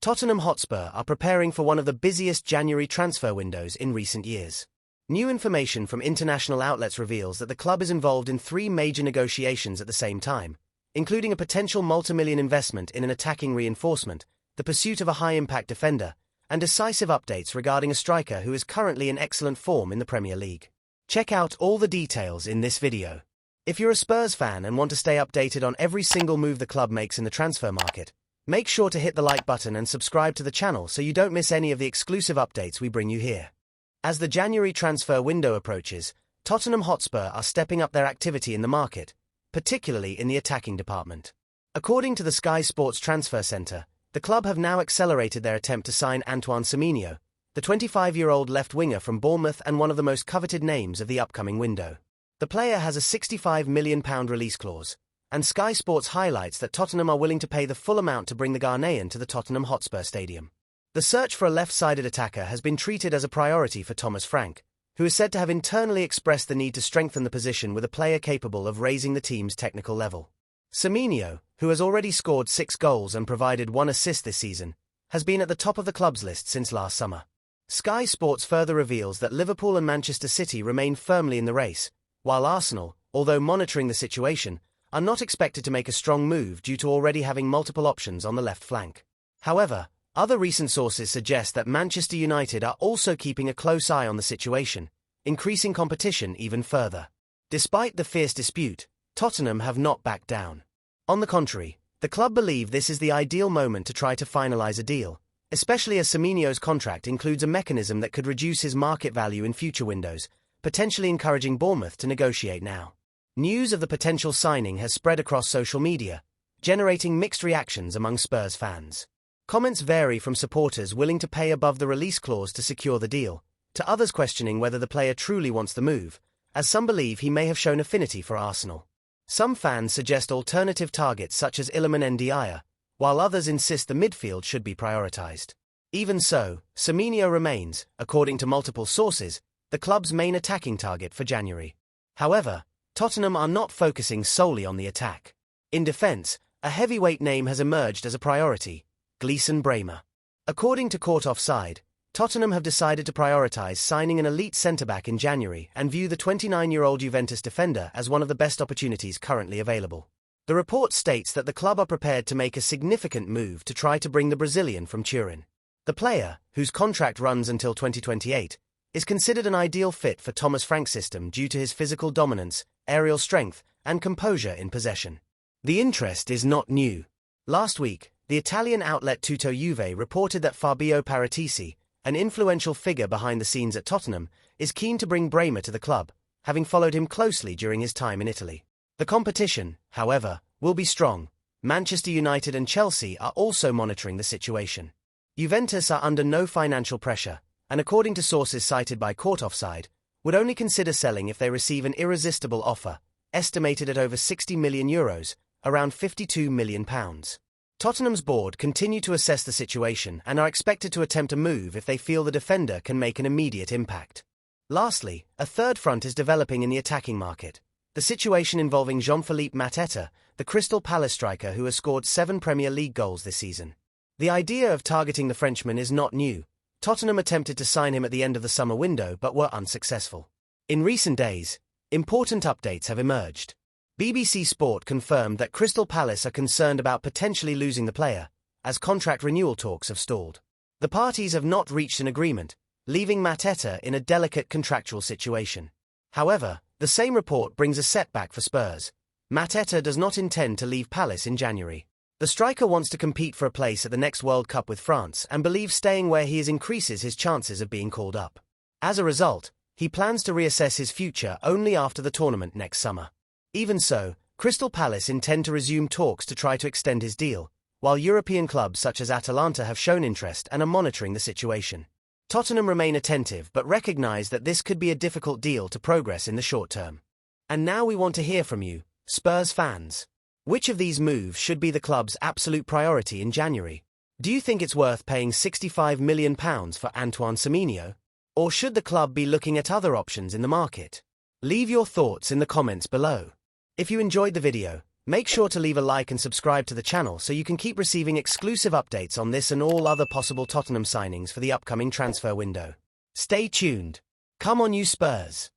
Tottenham Hotspur are preparing for one of the busiest January transfer windows in recent years. New information from international outlets reveals that the club is involved in 3 major negotiations at the same time, including a potential multi-million investment in an attacking reinforcement, the pursuit of a high-impact defender, and decisive updates regarding a striker who is currently in excellent form in the Premier League. Check out all the details in this video. If you're a Spurs fan and want to stay updated on every single move the club makes in the transfer market, make sure to hit the like button and subscribe to the channel so you don't miss any of the exclusive updates we bring you here. As the January transfer window approaches, Tottenham Hotspur are stepping up their activity in the market, particularly in the attacking department. According to the Sky Sports Transfer Centre, the club have now accelerated their attempt to sign Antoine Semenyo, the 25-year-old left winger from Bournemouth and one of the most coveted names of the upcoming window. The player has a £65 million release clause, and Sky Sports highlights that Tottenham are willing to pay the full amount to bring the Ghanaian to the Tottenham Hotspur Stadium. The search for a left-sided attacker has been treated as a priority for Thomas Frank, who is said to have internally expressed the need to strengthen the position with a player capable of raising the team's technical level. Semenyo, who has already scored 6 goals and provided 1 assist this season, has been at the top of the club's list since last summer. Sky Sports further reveals that Liverpool and Manchester City remain firmly in the race, while Arsenal, although monitoring the situation, are not expected to make a strong move due to already having multiple options on the left flank. However, other recent sources suggest that Manchester United are also keeping a close eye on the situation, increasing competition even further. Despite the fierce dispute, Tottenham have not backed down. On the contrary, the club believe this is the ideal moment to try to finalise a deal, especially as Semenyo's contract includes a mechanism that could reduce his market value in future windows, potentially encouraging Bournemouth to negotiate now. News of the potential signing has spread across social media, generating mixed reactions among Spurs fans. Comments vary from supporters willing to pay above the release clause to secure the deal, to others questioning whether the player truly wants the move, as some believe he may have shown affinity for Arsenal. Some fans suggest alternative targets such as Iliman Ndiaye, while others insist the midfield should be prioritised. Even so, Semenyo remains, according to multiple sources, the club's main attacking target for January. However, Tottenham are not focusing solely on the attack. In defence, a heavyweight name has emerged as a priority: Gleison Bremer. According to Court Offside, Tottenham have decided to prioritise signing an elite centre-back in January and view the 29-year-old Juventus defender as one of the best opportunities currently available. The report states that the club are prepared to make a significant move to try to bring the Brazilian from Turin. The player, whose contract runs until 2028, is considered an ideal fit for Thomas Frank's system due to his physical dominance, aerial strength, and composure in possession. The interest is not new. Last week, the Italian outlet Tutto Juve reported that Fabio Paratisi, an influential figure behind the scenes at Tottenham, is keen to bring Bremer to the club, having followed him closely during his time in Italy. The competition, however, will be strong. Manchester United and Chelsea are also monitoring the situation. Juventus are under no financial pressure, and according to sources cited by Court Offside, would only consider selling if they receive an irresistible offer, estimated at over €60 million, around £52 million. Tottenham's board continue to assess the situation and are expected to attempt a move if they feel the defender can make an immediate impact. Lastly, a third front is developing in the attacking market: the situation involving Jean-Philippe Mateta, the Crystal Palace striker who has scored 7 Premier League goals this season. The idea of targeting the Frenchman is not new. Tottenham attempted to sign him at the end of the summer window but were unsuccessful. In recent days, important updates have emerged. BBC Sport confirmed that Crystal Palace are concerned about potentially losing the player, as contract renewal talks have stalled. The parties have not reached an agreement, leaving Mateta in a delicate contractual situation. However, the same report brings a setback for Spurs. Mateta does not intend to leave Palace in January. The striker wants to compete for a place at the next World Cup with France and believes staying where he is increases his chances of being called up. As a result, he plans to reassess his future only after the tournament next summer. Even so, Crystal Palace intend to resume talks to try to extend his deal, while European clubs such as Atalanta have shown interest and are monitoring the situation. Tottenham remain attentive but recognise that this could be a difficult deal to progress in the short term. And now we want to hear from you, Spurs fans. Which of these moves should be the club's absolute priority in January? Do you think it's worth paying £65 million for Antoine Semenyo? Or should the club be looking at other options in the market? Leave your thoughts in the comments below. If you enjoyed the video, Make sure to leave a like and subscribe to the channel so you can keep receiving exclusive updates on this and all other possible Tottenham signings for the upcoming transfer window. Stay tuned. Come on, you Spurs!